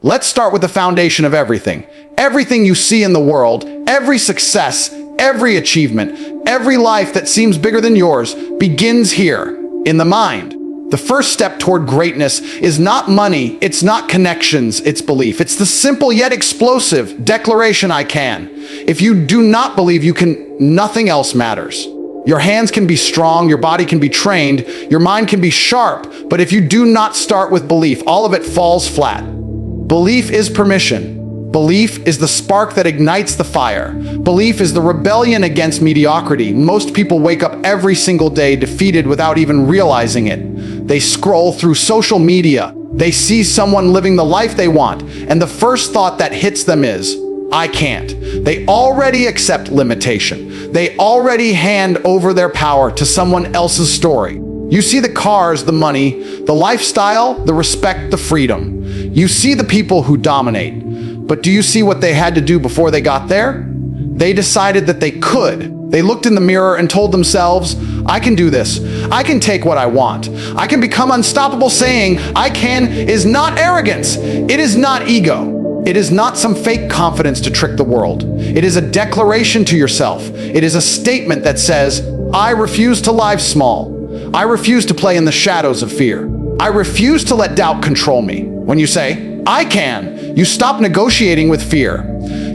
Let's start with the foundation of everything. Everything you see in the world, every success, every achievement, every life that seems bigger than yours begins here, in the mind. The first step toward greatness is not money, it's not connections, it's belief. It's the simple yet explosive declaration, I can. If you do not believe you can, nothing else matters. Your hands can be strong, your body can be trained, your mind can be sharp, but if you do not start with belief, all of it falls flat. Belief is permission. Belief is the spark that ignites the fire. Belief is the rebellion against mediocrity. Most people wake up every single day defeated without even realizing it. They scroll through social media. They see someone living the life they want, and the first thought that hits them is, I can't. They already accept limitation. They already hand over their power to someone else's story. You see the cars, the money, the lifestyle, the respect, the freedom. You see the people who dominate. But do you see what they had to do before they got there? They decided that they could. They looked in the mirror and told themselves, I can do this. I can take what I want. I can become unstoppable. Saying, I can is not arrogance. It is not ego. It is not some fake confidence to trick the world. It is a declaration to yourself. It is a statement that says, I refuse to live small. I refuse to play in the shadows of fear. I refuse to let doubt control me. When you say, I can, you stop negotiating with fear.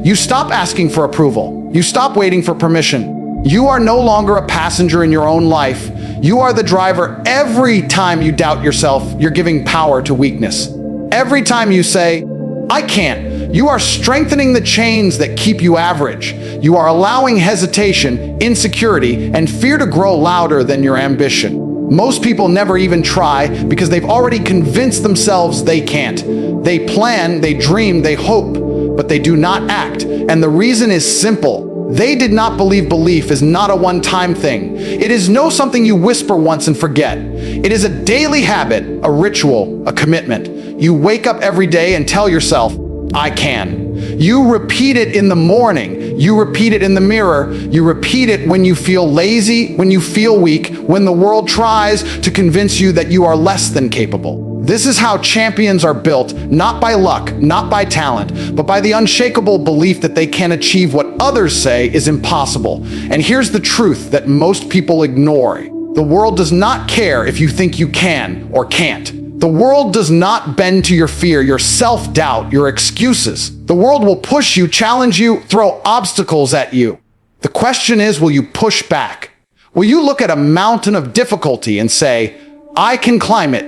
You stop asking for approval. You stop waiting for permission. You are no longer a passenger in your own life. You are the driver. Every time you doubt yourself, you're giving power to weakness. Every time you say, I can't, you are strengthening the chains that keep you average. You are allowing hesitation, insecurity, and fear to grow louder than your ambition. Most people never even try because they've already convinced themselves they can't. They plan, they dream, they hope, but they do not act. And the reason is simple. They did not believe belief is not a one-time thing. It is no something you whisper once and forget. It is a daily habit, a ritual, a commitment. You wake up every day and tell yourself, I can. You repeat it in the morning. You repeat it in the mirror. You repeat it when you feel lazy, when you feel weak, when the world tries to convince you that you are less than capable. This is how champions are built, not by luck, not by talent, but by the unshakable belief that they can achieve what others say is impossible. And here's the truth that most people ignore. The world does not care if you think you can or can't. The world does not bend to your fear, your self-doubt, your excuses. The world will push you, challenge you, throw obstacles at you. The question is, will you push back? Will you look at a mountain of difficulty and say, I can climb it?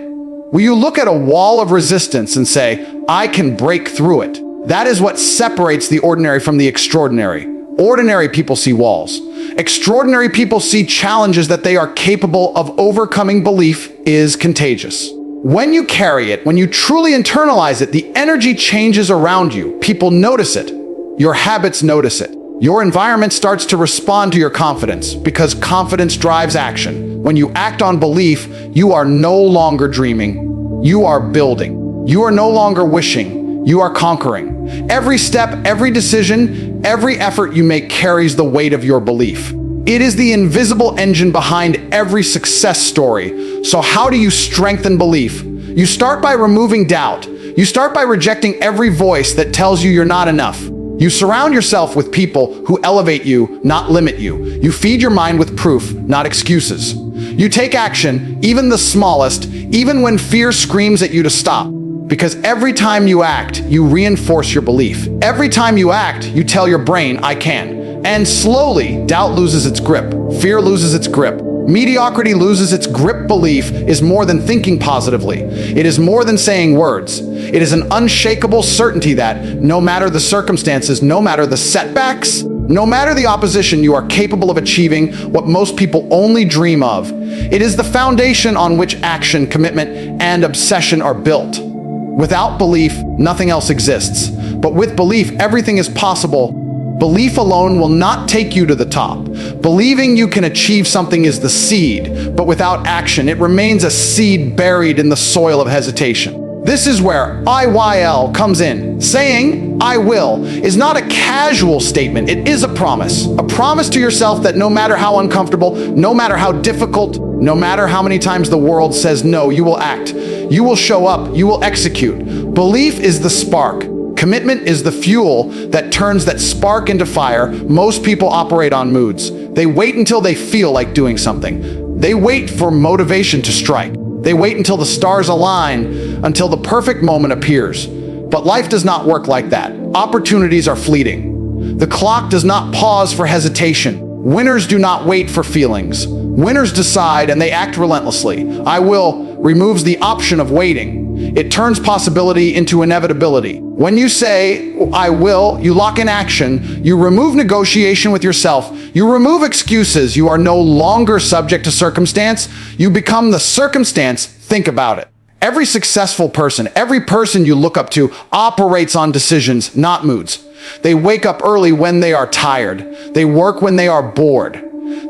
Will you look at a wall of resistance and say, I can break through it? That is what separates the ordinary from the extraordinary. Ordinary people see walls. Extraordinary people see challenges that they are capable of overcoming. Belief is contagious. When you carry it, when you truly internalize it, the energy changes around you. People notice it. Your habits notice it. Your environment starts to respond to your confidence because confidence drives action. When you act on belief, you are no longer dreaming. You are building. You are no longer wishing. You are conquering. Every step, every decision, every effort you make carries the weight of your belief. It is the invisible engine behind every success story. So how do you strengthen belief? You start by removing doubt. You start by rejecting every voice that tells you you're not enough. You surround yourself with people who elevate you, not limit you. You feed your mind with proof, not excuses. You take action, even the smallest, even when fear screams at you to stop. Because every time you act, you reinforce your belief. Every time you act, you tell your brain, I can. And slowly, doubt loses its grip. Fear loses its grip. Mediocrity loses its grip. Belief is more than thinking positively. It is more than saying words. It is an unshakable certainty that no matter the circumstances, no matter the setbacks, no matter the opposition, you are capable of achieving what most people only dream of. It is the foundation on which action, commitment, and obsession are built. Without belief, nothing else exists. But with belief, everything is possible. Belief alone will not take you to the top. Believing you can achieve something is the seed, but without action, it remains a seed buried in the soil of hesitation. This is where IYL comes in. Saying I will is not a casual statement. It is a promise. A promise to yourself that no matter how uncomfortable, no matter how difficult, no matter how many times the world says no, you will act. You will show up. You will execute. Belief is the spark. Commitment is the fuel that turns that spark into fire. Most people operate on moods. They wait until they feel like doing something. They wait for motivation to strike. They wait until the stars align, until the perfect moment appears. But life does not work like that. Opportunities are fleeting. The clock does not pause for hesitation. Winners do not wait for feelings. Winners decide and they act relentlessly. I will removes the option of waiting. It turns possibility into inevitability. When you say, I will, you lock in action. You remove negotiation with yourself. You remove excuses. You are no longer subject to circumstance. You become the circumstance. Think about it. Every successful person, every person you look up to operates on decisions, not moods. They wake up early when they are tired. They work when they are bored.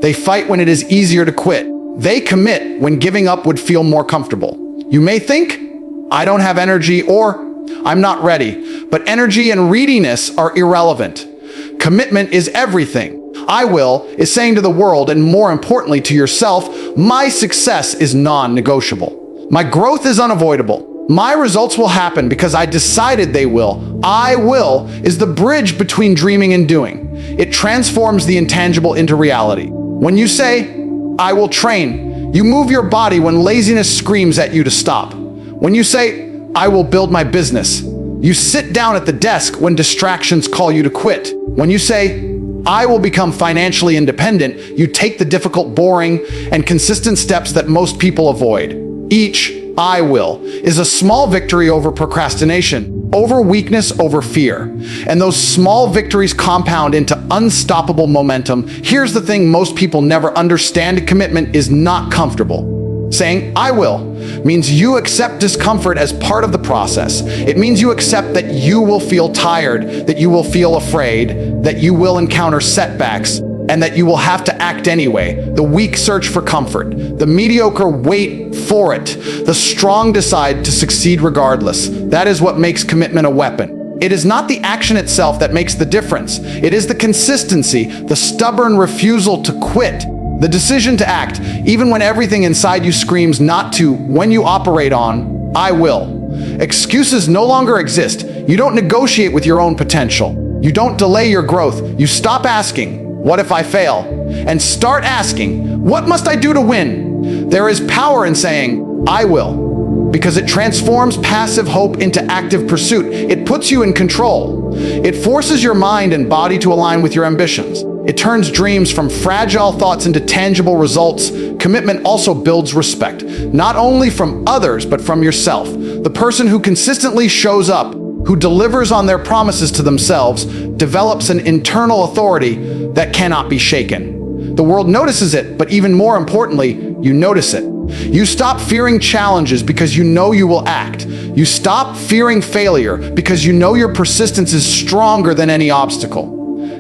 They fight when it is easier to quit. They commit when giving up would feel more comfortable. You may think, I don't have energy or I'm not ready, but energy and readiness are irrelevant. Commitment is everything. I will is saying to the world, and more importantly to yourself, my success is non-negotiable. My growth is unavoidable. My results will happen because I decided they will. I will is the bridge between dreaming and doing. It transforms the intangible into reality. When you say, I will train, you move your body when laziness screams at you to stop. When you say, I will build my business, you sit down at the desk when distractions call you to quit. When you say, I will become financially independent, you take the difficult, boring, and consistent steps that most people avoid. Each I will is a small victory over procrastination, over weakness, over fear. And those small victories compound into unstoppable momentum. Here's the thing most people never understand: commitment is not comfortable. Saying, I will, means you accept discomfort as part of the process. It means you accept that you will feel tired, that you will feel afraid, that you will encounter setbacks, and that you will have to act anyway. The weak search for comfort. The mediocre wait for it. The strong decide to succeed regardless. That is what makes commitment a weapon. It is not the action itself that makes the difference. It is the consistency, the stubborn refusal to quit, the decision to act, even when everything inside you screams not to. When you operate on, I will. Excuses no longer exist. You don't negotiate with your own potential. You don't delay your growth. You stop asking, what if I fail? And start asking, what must I do to win? There is power in saying, I will, because it transforms passive hope into active pursuit. It puts you in control. It forces your mind and body to align with your ambitions. It turns dreams from fragile thoughts into tangible results. Commitment also builds respect, not only from others, but from yourself. The person who consistently shows up, who delivers on their promises to themselves, develops an internal authority that cannot be shaken. The world notices it, but even more importantly, you notice it. You stop fearing challenges because you know you will act. You stop fearing failure because you know your persistence is stronger than any obstacle.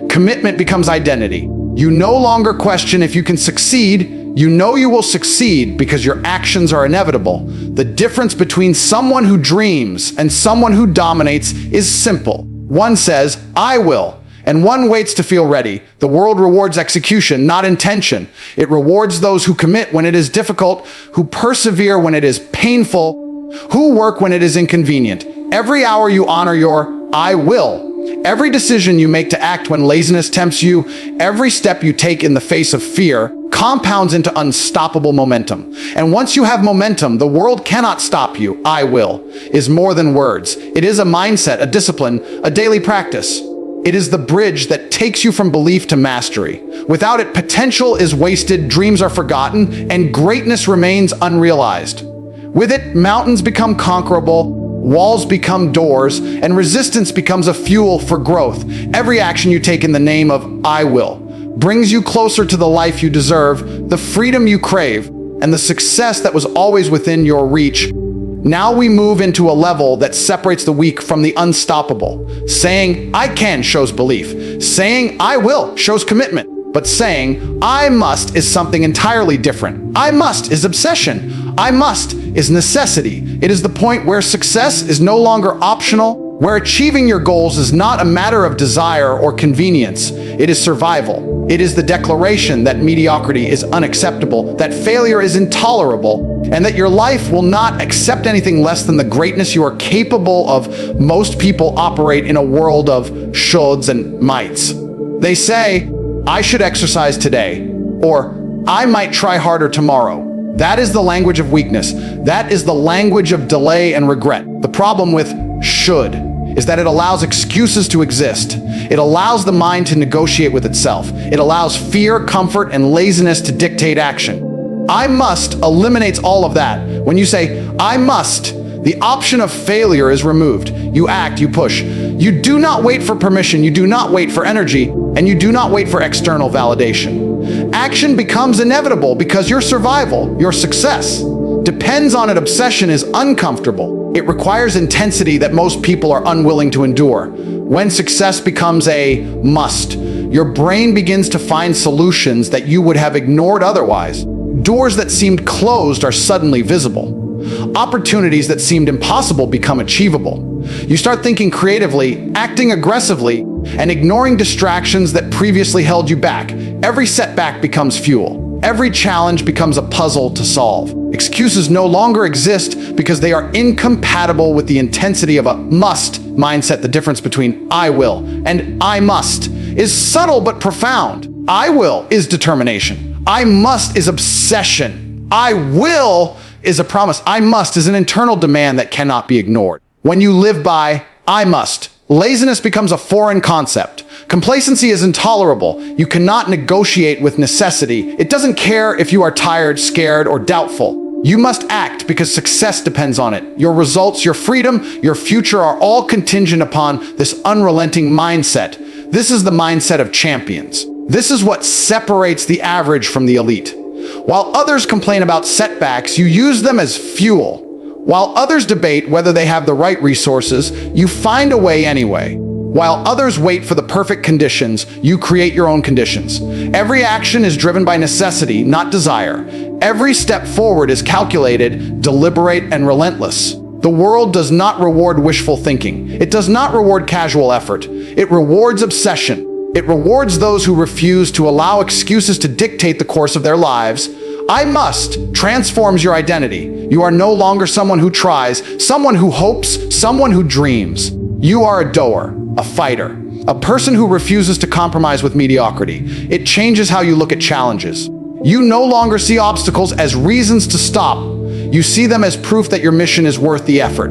Commitment becomes identity. You no longer question if you can succeed. You know you will succeed because your actions are inevitable. The difference between someone who dreams and someone who dominates is simple. One says, I will, and one waits to feel ready. The world rewards execution, not intention. It rewards those who commit when it is difficult, who persevere when it is painful, who work when it is inconvenient. Every hour you honor your I will. Every decision you make to act when laziness tempts you, every step you take in the face of fear, compounds into unstoppable momentum. And once you have momentum, the world cannot stop you. I will is more than words. It is a mindset, a discipline, a daily practice. It is the bridge that takes you from belief to mastery. Without it, potential is wasted, dreams are forgotten, and greatness remains unrealized. With it, mountains become conquerable, walls become doors, and resistance becomes a fuel for growth. Every action you take in the name of I will brings you closer to the life you deserve, the freedom you crave, and the success that was always within your reach. Now we move into a level that separates the weak from the unstoppable. Saying I can shows belief. Saying I will shows commitment. But saying I must is something entirely different. I must is obsession. I must is necessity. It is the point where success is no longer optional, where achieving your goals is not a matter of desire or convenience. It is survival. It is the declaration that mediocrity is unacceptable, that failure is intolerable, and that your life will not accept anything less than the greatness you are capable of. Most people operate in a world of shoulds and mights. They say, I should exercise today, or I might try harder tomorrow. That is the language of weakness. That is the language of delay and regret. The problem with should is that it allows excuses to exist. It allows the mind to negotiate with itself. It allows fear, comfort, and laziness to dictate action. I must eliminates all of that. When you say, I must, the option of failure is removed. You act, you push. You do not wait for permission, you do not wait for energy, and you do not wait for external validation. Action becomes inevitable because your survival, your success, depends on it. Obsession is uncomfortable. It requires intensity that most people are unwilling to endure. When success becomes a must, your brain begins to find solutions that you would have ignored otherwise. Doors that seemed closed are suddenly visible. Opportunities that seemed impossible become achievable. You start thinking creatively, acting aggressively, and ignoring distractions that previously held you back. Every setback becomes fuel. Every challenge becomes a puzzle to solve. Excuses no longer exist because they are incompatible with the intensity of a must mindset. The difference between I will and I must is subtle but profound. I will is determination. I must is obsession. I will is a promise. I must is an internal demand that cannot be ignored. When you live by I must, laziness becomes a foreign concept. Complacency is intolerable. You cannot negotiate with necessity. It doesn't care if you are tired, scared, or doubtful. You must act because success depends on it. Your results, your freedom, your future are all contingent upon this unrelenting mindset. This is the mindset of champions. This is what separates the average from the elite. While others complain about setbacks, you use them as fuel. While others debate whether they have the right resources, you find a way anyway. While others wait for the perfect conditions, you create your own conditions. Every action is driven by necessity, not desire. Every step forward is calculated, deliberate, and relentless. The world does not reward wishful thinking. It does not reward casual effort. It rewards obsession. It rewards those who refuse to allow excuses to dictate the course of their lives. I must transforms your identity. You are no longer someone who tries, someone who hopes, someone who dreams. You are a doer, a fighter, a person who refuses to compromise with mediocrity. It changes how you look at challenges. You no longer see obstacles as reasons to stop. You see them as proof that your mission is worth the effort.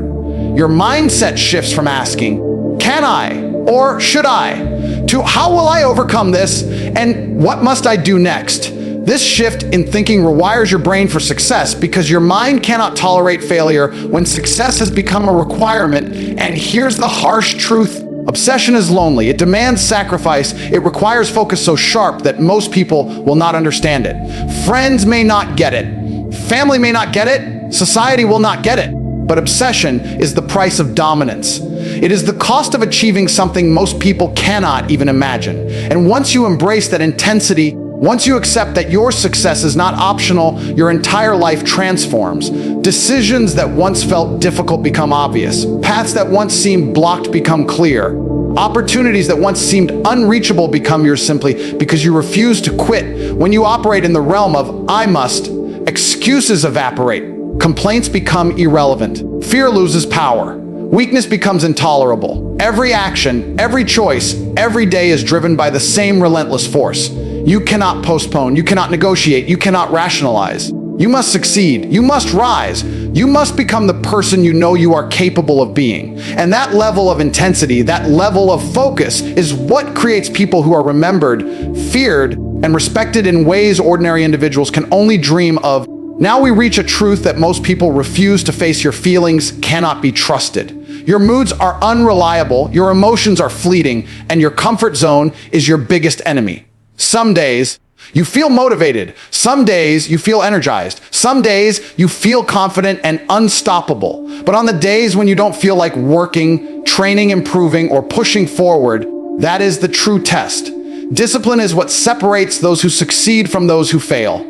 Your mindset shifts from asking, can I or should I, to how will I overcome this and what must I do next? This shift in thinking rewires your brain for success because your mind cannot tolerate failure when success has become a requirement. And here's the harsh truth. Obsession is lonely. It demands sacrifice. It requires focus so sharp that most people will not understand it. Friends may not get it. Family may not get it. Society will not get it. But obsession is the price of dominance. It is the cost of achieving something most people cannot even imagine. And once you embrace that intensity, once you accept that your success is not optional, your entire life transforms. Decisions that once felt difficult become obvious. Paths that once seemed blocked become clear. Opportunities that once seemed unreachable become yours simply because you refuse to quit. When you operate in the realm of I must, excuses evaporate. Complaints become irrelevant. Fear loses power. Weakness becomes intolerable. Every action, every choice, every day is driven by the same relentless force. You cannot postpone, you cannot negotiate, you cannot rationalize. You must succeed, you must rise, you must become the person you know you are capable of being. And that level of intensity, that level of focus is what creates people who are remembered, feared, and respected in ways ordinary individuals can only dream of. Now we reach a truth that most people refuse to face. Your feelings cannot be trusted. Your moods are unreliable, your emotions are fleeting, and your comfort zone is your biggest enemy. Some days you feel motivated. Some days you feel energized. Some days you feel confident and unstoppable. But on the days when you don't feel like working, training, improving, or pushing forward, that is the true test. Discipline is what separates those who succeed from those who fail.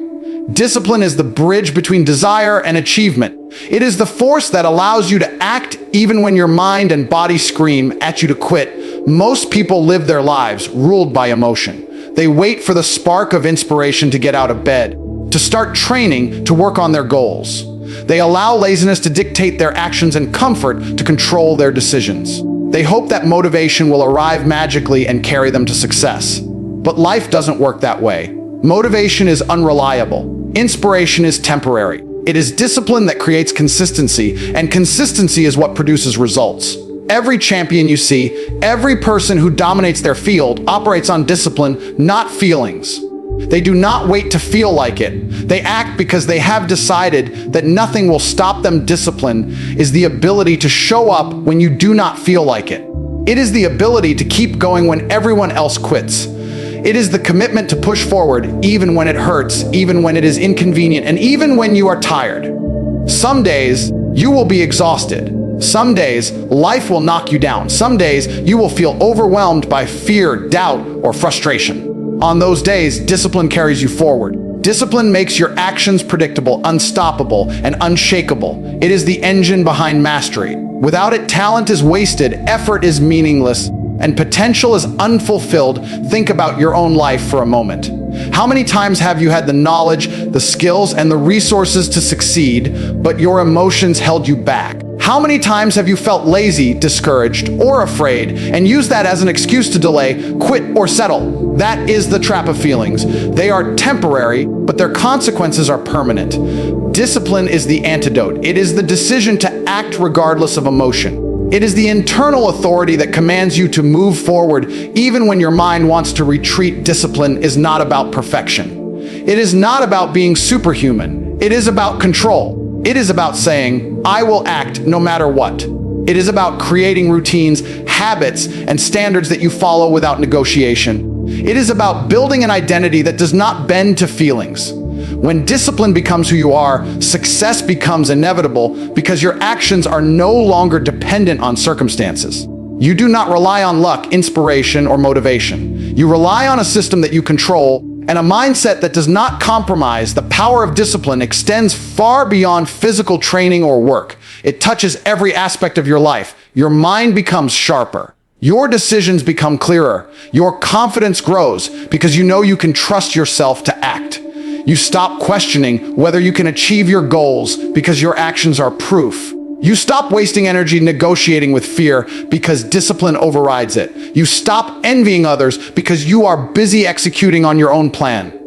Discipline is the bridge between desire and achievement. It is the force that allows you to act even when your mind and body scream at you to quit. Most people live their lives ruled by emotion. They wait for the spark of inspiration to get out of bed, to start training, to work on their goals. They allow laziness to dictate their actions and comfort to control their decisions. They hope that motivation will arrive magically and carry them to success. But life doesn't work that way. Motivation is unreliable. Inspiration is temporary. It is discipline that creates consistency, and consistency is what produces results. Every champion you see, every person who dominates their field, operates on discipline, not feelings. They do not wait to feel like it. They act because they have decided that nothing will stop them. Discipline is the ability to show up when you do not feel like it. It is the ability to keep going when everyone else quits. It is the commitment to push forward even when it hurts, even when it is inconvenient, and even when you are tired. Some days, you will be exhausted. Some days, life will knock you down. Some days, you will feel overwhelmed by fear, doubt, or frustration. On those days, discipline carries you forward. Discipline makes your actions predictable, unstoppable, and unshakable. It is the engine behind mastery. Without it, talent is wasted, effort is meaningless, and potential is unfulfilled. Think about your own life for a moment. How many times have you had the knowledge, the skills, and the resources to succeed, but your emotions held you back? How many times have you felt lazy, discouraged, or afraid, and used that as an excuse to delay, quit, or settle? That is the trap of feelings. They are temporary, but their consequences are permanent. Discipline is the antidote. It is the decision to act regardless of emotion. It is the internal authority that commands you to move forward even when your mind wants to retreat. Discipline is not about perfection. It is not about being superhuman. It is about control. It is about saying, I will act no matter what. It is about creating routines, habits, and standards that you follow without negotiation. It is about building an identity that does not bend to feelings. When discipline becomes who you are, success becomes inevitable because your actions are no longer dependent on circumstances. You do not rely on luck, inspiration, or motivation. You rely on a system that you control and a mindset that does not compromise. The power of discipline extends far beyond physical training or work. It touches every aspect of your life. Your mind becomes sharper. Your decisions become clearer. Your confidence grows because you know you can trust yourself to act. You stop questioning whether you can achieve your goals because your actions are proof. You stop wasting energy negotiating with fear because discipline overrides it. You stop envying others because you are busy executing on your own plan.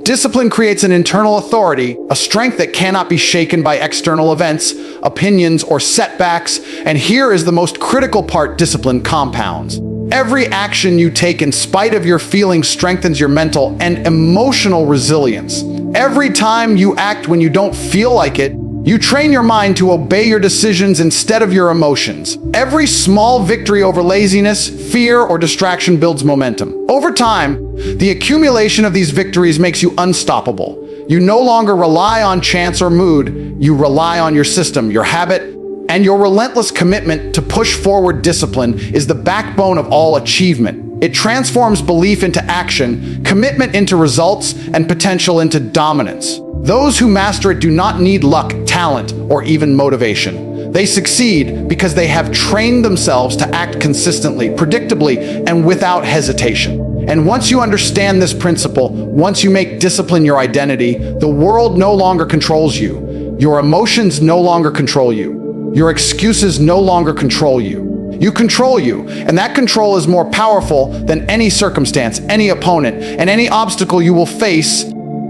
Discipline creates an internal authority, a strength that cannot be shaken by external events, opinions, or setbacks. And here is the most critical part: discipline compounds. Every action you take in spite of your feelings strengthens your mental and emotional resilience. Every time you act when you don't feel like it, you train your mind to obey your decisions instead of your emotions. Every small victory over laziness, fear, or distraction builds momentum. Over time, the accumulation of these victories makes you unstoppable. You no longer rely on chance or mood. You rely on your system, your habit, and your relentless commitment to push forward. Discipline is the backbone of all achievement. It transforms belief into action, commitment into results, and potential into dominance. Those who master it do not need luck, talent, or even motivation. They succeed because they have trained themselves to act consistently, predictably, and without hesitation. And once you understand this principle, once you make discipline your identity, the world no longer controls you. Your emotions no longer control you. Your excuses no longer control you. You control you, and that control is more powerful than any circumstance, any opponent, and any obstacle you will face.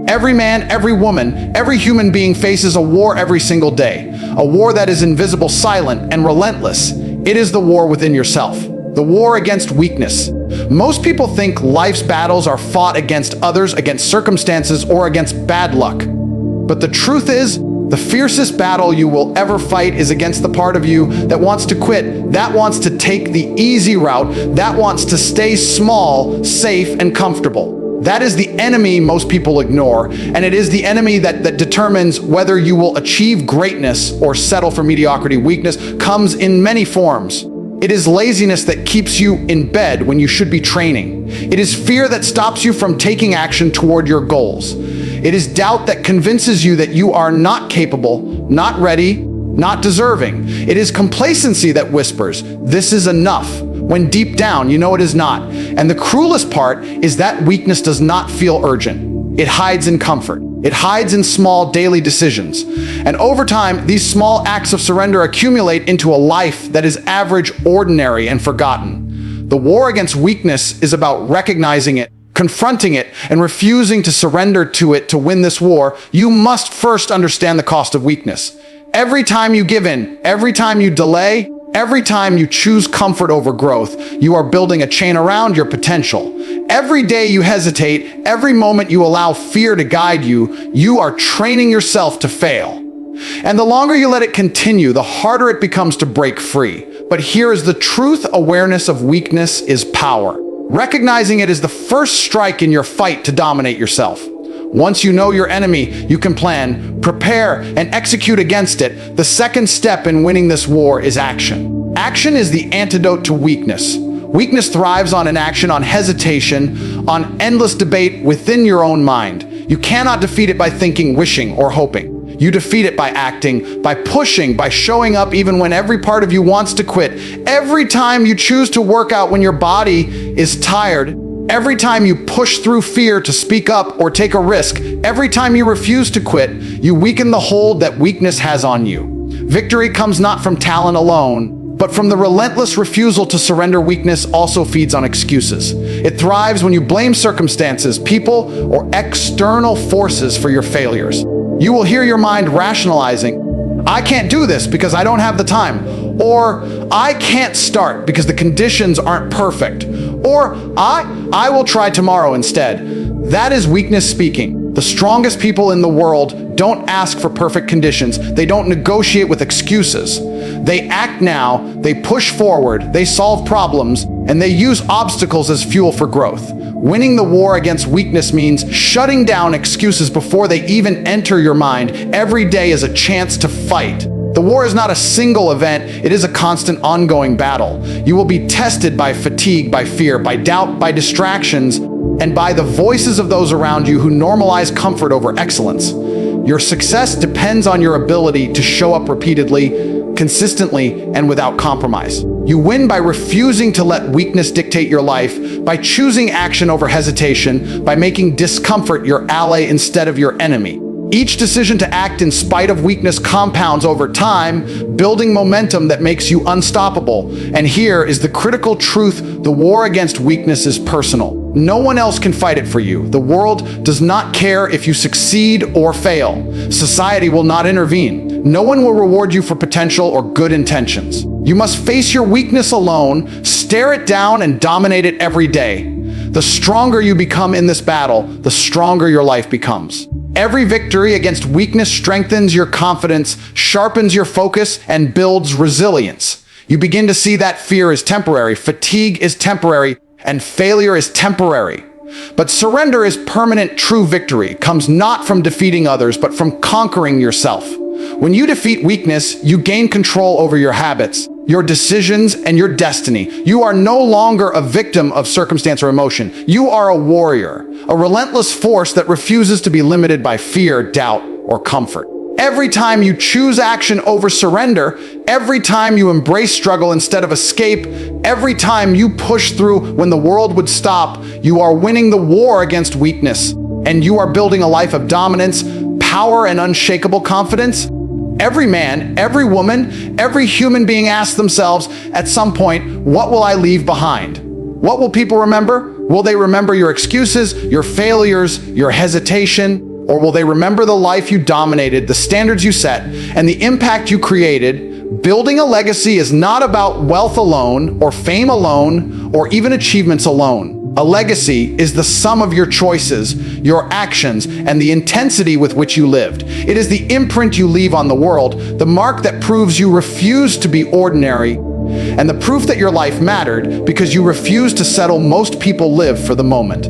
Every man, every woman, every human being faces a war every single day. A war that is invisible, silent, and relentless. It is the war within yourself. The war against weakness. Most people think life's battles are fought against others, against circumstances, or against bad luck. But the truth is, the fiercest battle you will ever fight is against the part of you that wants to quit, that wants to take the easy route, that wants to stay small, safe, and comfortable. That is the enemy most people ignore, and it is the enemy that determines whether you will achieve greatness or settle for mediocrity. Weakness comes in many forms. It is laziness that keeps you in bed when you should be training. It is fear that stops you from taking action toward your goals. It is doubt that convinces you that you are not capable, not ready, not deserving. It is complacency that whispers, "This is enough," when deep down you know it is not. And the cruelest part is that weakness does not feel urgent. It hides in comfort. It hides in small daily decisions. And over time, these small acts of surrender accumulate into a life that is average, ordinary, and forgotten. The war against weakness is about recognizing it, confronting it, and refusing to surrender to it. To win this war, you must first understand the cost of weakness. Every time you give in, every time you delay, every time you choose comfort over growth, you are building a chain around your potential. Every day you hesitate, every moment you allow fear to guide you, you are training yourself to fail. And the longer you let it continue, the harder it becomes to break free. But here is the truth: awareness of weakness is power. Recognizing it is the first strike in your fight to dominate yourself. Once you know your enemy, you can plan, prepare, and execute against it. The second step in winning this war is action. Action is the antidote to weakness. Weakness thrives on inaction, on hesitation, on endless debate within your own mind. You cannot defeat it by thinking, wishing, or hoping. You defeat it by acting, by pushing, by showing up even when every part of you wants to quit. Every time you choose to work out when your body is tired, every time you push through fear to speak up or take a risk, every time you refuse to quit, you weaken the hold that weakness has on you. Victory comes not from talent alone, but from the relentless refusal to surrender. Weakness also feeds on excuses. It thrives when you blame circumstances, people, or external forces for your failures. You will hear your mind rationalizing, "I can't do this because I don't have the time," or "I can't start because the conditions aren't perfect," or I will try tomorrow instead." That is weakness speaking. The strongest people in the world don't ask for perfect conditions. They don't negotiate with excuses. They act now, they push forward, they solve problems, and they use obstacles as fuel for growth. Winning the war against weakness means shutting down excuses before they even enter your mind. Every day is a chance to fight. The war is not a single event, it is a constant ongoing battle. You will be tested by fatigue, by fear, by doubt, by distractions, and by the voices of those around you who normalize comfort over excellence. Your success depends on your ability to show up repeatedly, consistently, and without compromise. You win by refusing to let weakness dictate your life, by choosing action over hesitation, by making discomfort your ally instead of your enemy. Each decision to act in spite of weakness compounds over time, building momentum that makes you unstoppable. And here is the critical truth: the war against weakness is personal. No one else can fight it for you. The world does not care if you succeed or fail. Society will not intervene. No one will reward you for potential or good intentions. You must face your weakness alone, stare it down, and dominate it every day. The stronger you become in this battle, the stronger your life becomes. Every victory against weakness strengthens your confidence, sharpens your focus, and builds resilience. You begin to see that fear is temporary, fatigue is temporary, and failure is temporary. But surrender is permanent. True victory comes not from defeating others, but from conquering yourself. When you defeat weakness, you gain control over your habits, your decisions, and your destiny. You are no longer a victim of circumstance or emotion. You are a warrior, a relentless force that refuses to be limited by fear, doubt, or comfort. Every time you choose action over surrender, every time you embrace struggle instead of escape, every time you push through when the world would stop, you are winning the war against weakness, and you are building a life of dominance, power, and unshakable confidence. Every man, every woman, every human being asks themselves at some point, what will I leave behind? What will people remember? Will they remember your excuses, your failures, your hesitation? Or will they remember the life you dominated, the standards you set, and the impact you created? Building a legacy is not about wealth alone, or fame alone, or even achievements alone. A legacy is the sum of your choices, your actions, and the intensity with which you lived. It is the imprint you leave on the world, the mark that proves you refused to be ordinary, and the proof that your life mattered because you refused to settle. Most people live for the moment.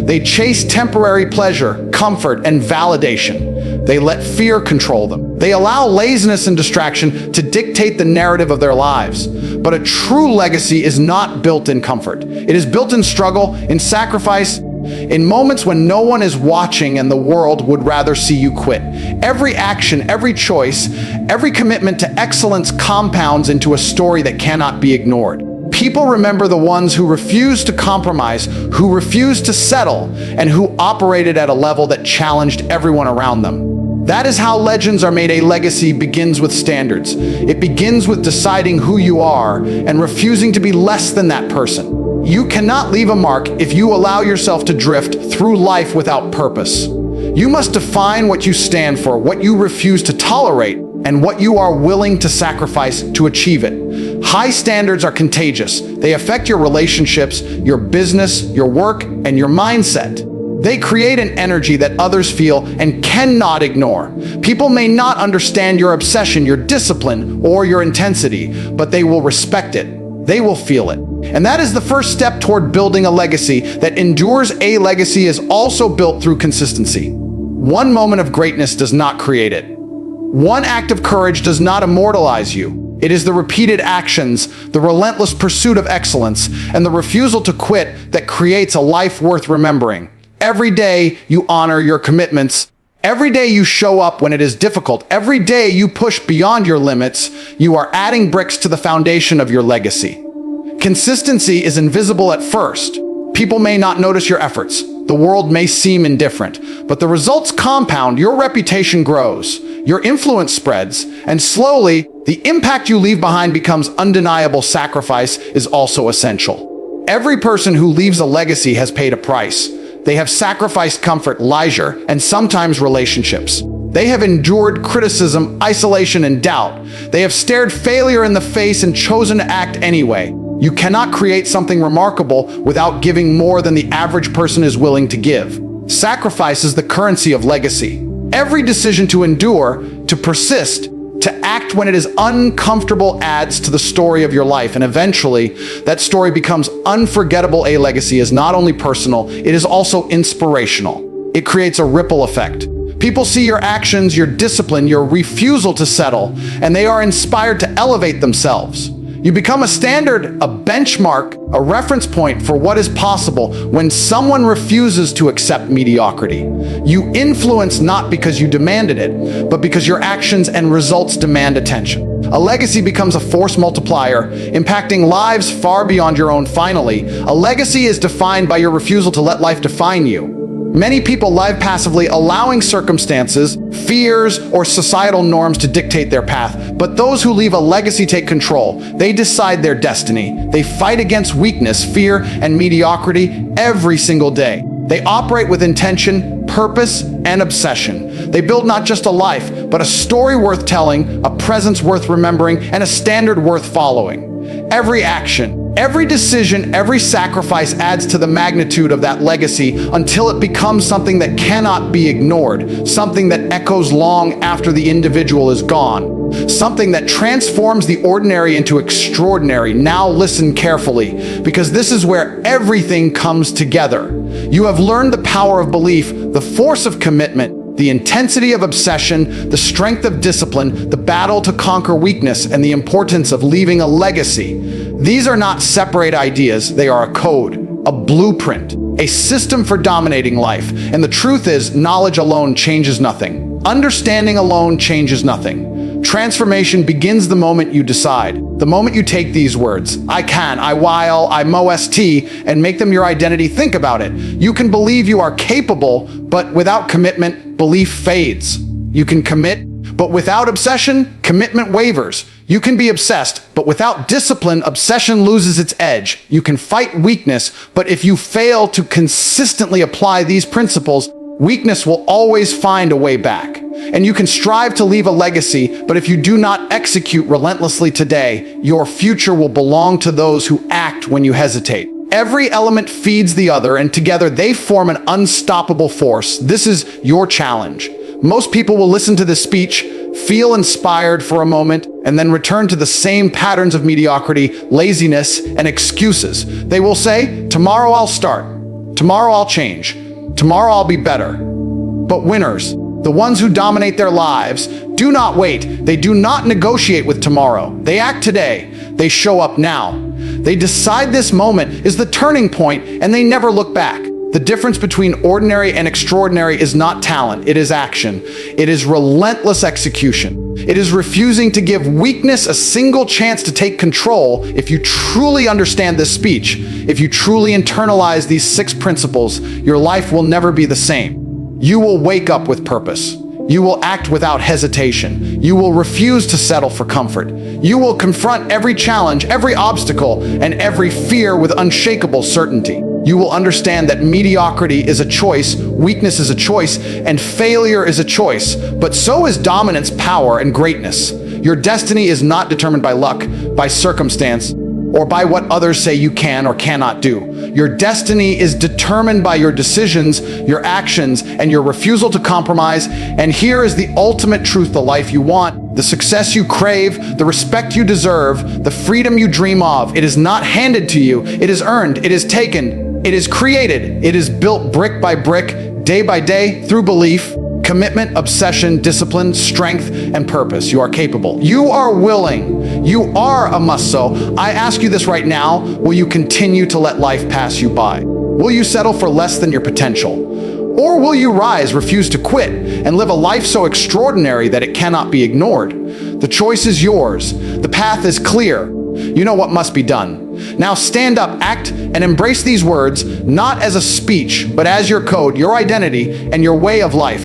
They chase temporary pleasure, comfort, and validation. They let fear control them. They allow laziness and distraction to dictate the narrative of their lives. But a true legacy is not built in comfort. It is built in struggle, in sacrifice, In moments when no one is watching and the world would rather see you quit. Every action, every choice, every commitment to excellence compounds into a story that cannot be ignored. People remember the ones who refused to compromise, who refused to settle, and who operated at a level that challenged everyone around them. That is how legends are made. A legacy begins with standards. It begins with deciding who you are and refusing to be less than that person. You cannot leave a mark if you allow yourself to drift through life without purpose. You must define what you stand for, what you refuse to tolerate, and what you are willing to sacrifice to achieve it. High standards are contagious. They affect your relationships, your business, your work, and your mindset. They create an energy that others feel and cannot ignore. People may not understand your obsession, your discipline, or your intensity, but they will respect it. They will feel it. And that is the first step toward building a legacy that endures. A legacy is also built through consistency. One moment of greatness does not create it. One act of courage does not immortalize you. It is the repeated actions, the relentless pursuit of excellence, and the refusal to quit that creates a life worth remembering. Every day you honor your commitments. Every day you show up when it is difficult. Every day you push beyond your limits. You are adding bricks to the foundation of your legacy. Consistency is invisible at first. People may not notice your efforts. The world may seem indifferent, but the results compound. Your reputation grows, your influence spreads, and slowly, the impact you leave behind becomes undeniable. Sacrifice is also essential. Every person who leaves a legacy has paid a price. They have sacrificed comfort, leisure, and sometimes relationships. They have endured criticism, isolation, and doubt. They have stared failure in the face and chosen to act anyway. You cannot create something remarkable without giving more than the average person is willing to give. Sacrifice is the currency of legacy. Every decision to endure, to persist, to act when it is uncomfortable adds to the story of your life, and eventually that story becomes unforgettable. A legacy is not only personal, it is also inspirational. It creates a ripple effect. People see your actions, your discipline, your refusal to settle, and they are inspired to elevate themselves. You become a standard, a benchmark, a reference point for what is possible when someone refuses to accept mediocrity. You influence not because you demanded it, but because your actions and results demand attention. A legacy becomes a force multiplier, impacting lives far beyond your own. Finally, a legacy is defined by your refusal to let life define you. Many people live passively, allowing circumstances, fears, or societal norms to dictate their path. But those who leave a legacy take control. They decide their destiny. They fight against weakness, fear, and mediocrity every single day. They operate with intention, purpose, and obsession. They build not just a life, but a story worth telling, a presence worth remembering, and a standard worth following. Every action, every decision, every sacrifice adds to the magnitude of that legacy until it becomes something that cannot be ignored, something that echoes long after the individual is gone, something that transforms the ordinary into extraordinary. Now listen carefully, because this is where everything comes together. You have learned the power of belief, the force of commitment, the intensity of obsession, the strength of discipline, the battle to conquer weakness, and the importance of leaving a legacy. These are not separate ideas. They are a code, a blueprint, a system for dominating life. And the truth is, knowledge alone changes nothing. Understanding alone changes nothing. Transformation begins the moment you decide. The moment you take these words, I can, I will, I most, and make them your identity. Think about it. You can believe you are capable, but without commitment, belief fades. You can commit, but without obsession, commitment wavers. You can be obsessed, but without discipline, obsession loses its edge. You can fight weakness, but if you fail to consistently apply these principles, weakness will always find a way back. And you can strive to leave a legacy, but if you do not execute relentlessly today, your future will belong to those who act when you hesitate. Every element feeds the other, and together they form an unstoppable force. This is your challenge. Most people will listen to this speech, feel inspired for a moment, and then return to the same patterns of mediocrity, laziness, and excuses. They will say, tomorrow I'll start. Tomorrow I'll change. Tomorrow I'll be better. But winners, the ones who dominate their lives, do not wait. They do not negotiate with tomorrow. They act today. They show up now. They decide this moment is the turning point, and they never look back. The difference between ordinary and extraordinary is not talent, it is action. It is relentless execution. It is refusing to give weakness a single chance to take control. If you truly understand this speech, if you truly internalize these 6 principles, your life will never be the same. You will wake up with purpose. You will act without hesitation. You will refuse to settle for comfort. You will confront every challenge, every obstacle, and every fear with unshakable certainty. You will understand that mediocrity is a choice, weakness is a choice, and failure is a choice. But so is dominance, power, and greatness. Your destiny is not determined by luck, by circumstance, or by what others say you can or cannot do. Your destiny is determined by your decisions, your actions, and your refusal to compromise. And here is the ultimate truth: the life you want, the success you crave, the respect you deserve, the freedom you dream of. It is not handed to you, it is earned, it is taken, it is created, it is built brick by brick, day by day, through belief, commitment, obsession, discipline, strength, and purpose. You are capable. You are willing. You are a must. So I ask you this right now: will you continue to let life pass you by? Will you settle for less than your potential? Or will you rise, refuse to quit, and live a life so extraordinary that it cannot be ignored? The choice is yours. The path is clear. You know what must be done. Now stand up, act, and embrace these words, not as a speech, but as your code, your identity, and your way of life.